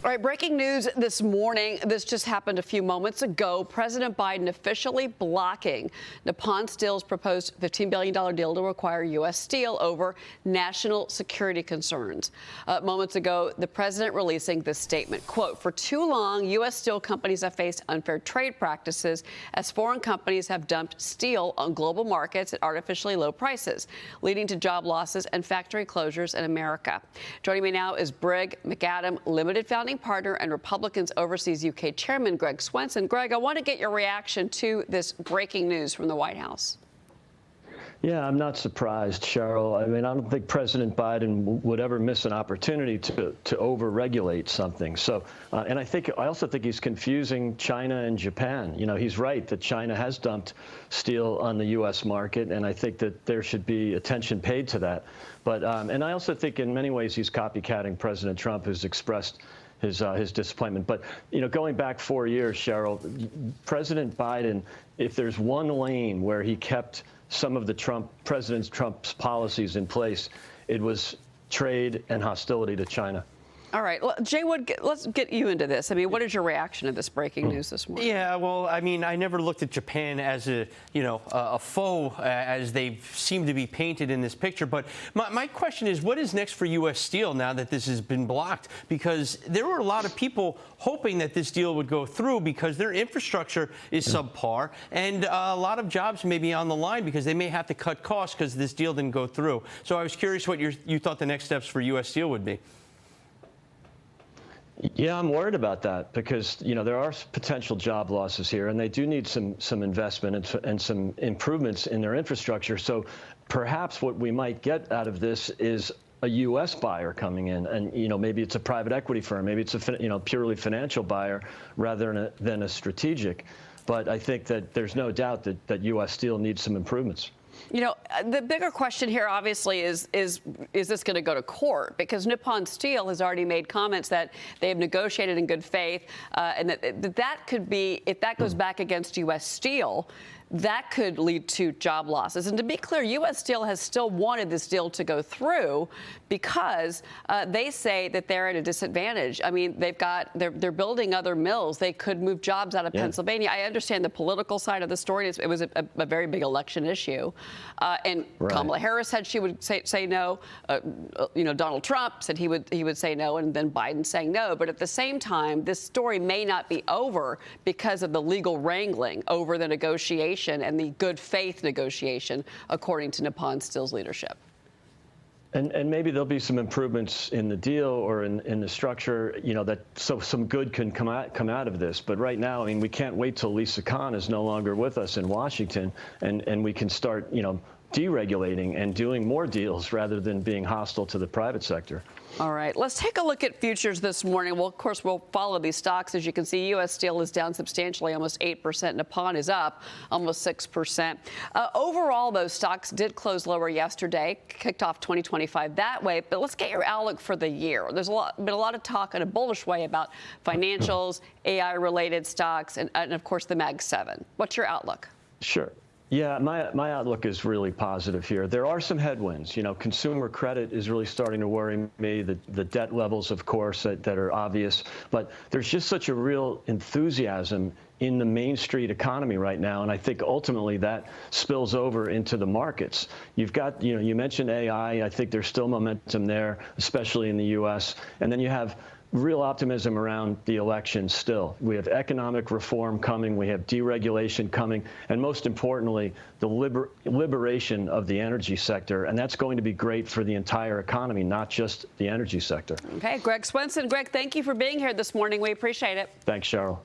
All right, breaking news this morning. This just happened a few moments ago. President Biden officially blocking Nippon Steel's proposed $15 billion deal to acquire U.S. Steel over national security concerns. Moments ago, the president releasing this statement, quote, "For too long, U.S. steel companies have faced unfair trade practices as foreign companies have dumped steel on global markets at artificially low prices, leading to job losses and factory closures in America." Joining me now is Brigg Macadam Limited founding partner and Republicans Overseas UK Chairman Greg Swenson. Greg, I want to get your reaction to this breaking news from the White House. Yeah, I'm not surprised, Cheryl. I mean, I don't think President Biden would ever miss an opportunity to over-regulate something. So, and I also think he's confusing China and Japan. You know, he's right that China has dumped steel on the U.S. market, and I think that there should be attention paid to that. But, and I also think in many ways he's copycatting President Trump, who's expressed his disappointment. But, you know, going back 4 years, Cheryl, President Biden, if there's one lane where he kept some of the President Trump's policies in place, it was trade and hostility to China. All right, well, Jay Wood, let's get you into this. I mean, what is your reaction to this breaking news this morning? Yeah, well, I mean, I never looked at Japan as a foe, as they seem to be painted in this picture. But my question is, what is next for U.S. Steel now that this has been blocked? Because there were a lot of people hoping that this deal would go through because their infrastructure is subpar, and a lot of jobs may be on the line because they may have to cut costs because this deal didn't go through. So I was curious what you thought the next steps for U.S. Steel would be. Yeah, I'm worried about that because, you know, there are potential job losses here, and they do need some investment and some improvements in their infrastructure. So perhaps what we might get out of this is a U.S. buyer coming in, and, you know, maybe it's a private equity firm, maybe it's a purely financial buyer rather than a strategic. But I think that there's no doubt that U.S. Steel needs some improvements. You know, the bigger question here, obviously, is this going to go to court? Because Nippon Steel has already made comments that they have negotiated in good faith, and that could be, if that goes back against U.S. Steel, that could lead to job losses. And to be clear, U.S. Steel has still wanted this deal to go through because they say that they're at a disadvantage. I mean, they're building other mills. They could move jobs out of Pennsylvania. I understand the political side of the story. It was a very big election issue. And Kamala Harris said she would say no. You know, Donald Trump said he would say no, and then Biden saying no. But at the same time, this story may not be over because of the legal wrangling over the negotiation and the good faith negotiation, according to Nippon Steel's leadership. And maybe there'll be some improvements in the deal or in the structure, you know, so some good can come out of this. But right now, I mean, we can't wait till Lisa Khan is no longer with us in Washington, and we can start, you know, deregulating and doing more deals rather than being hostile to the private sector. All right, let's take a look at futures this morning. Well, of course, we'll follow these stocks. As you can see, U.S. Steel is down substantially, almost 8%. Nippon is up almost 6%. Overall, those stocks did close lower yesterday, kicked off 2025 that way. But let's get your outlook for the year. There's been a lot of talk in a bullish way about financials, AI-related stocks, and of course, the Mag 7. What's your outlook? Sure. Yeah, my outlook is really positive here. There are some headwinds. You know, consumer credit is really starting to worry me, the debt levels, of course, that are obvious. But there's just such a real enthusiasm in the Main Street economy right now, and I think ultimately that spills over into the markets. You've got, you know, you mentioned AI. I think there's still momentum there, especially in the U.S. And then you have real optimism around the election still. We have economic reform coming, we have deregulation coming, and most importantly, the liberation of the energy sector, and that's going to be great for the entire economy, not just the energy sector. Okay, Greg Swenson. Greg, thank you for being here this morning. We appreciate it. Thanks, Cheryl.